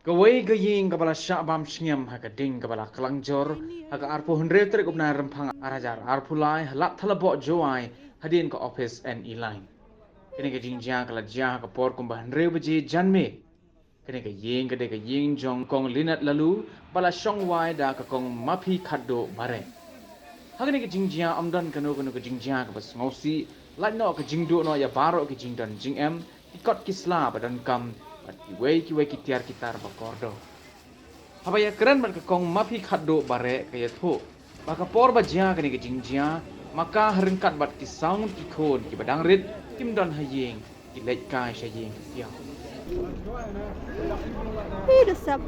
Gawai gaying kabala syabam shngiam haka ding kabala kelangjor haka arpu hundred terik upna rempang arajar arpulai Ladthadlaboh joai hadin ke office and e-line. Kini ke jingjang kala jang haka por kumbah hundred baji janme. Kini ke ying jong kong linat lalu bala syongwai da ke kong mapi kaddo bare. Haka ni ke jingjang amdan kanu ke jingjang ke bas ngosi lat no ke jingdo no ya baro ke jingdan jingem ikot kisla badan kam bat kiwei kitiar kitar bakordo. Haba ya keren bat kong mapi khaddo bare kaya tho. Baka por ba jia kani ke jingjia maka herengkat bat ki sound ki khon ki badang rit kim don hayeng ki lek kai shayeng ya. Ih, desap.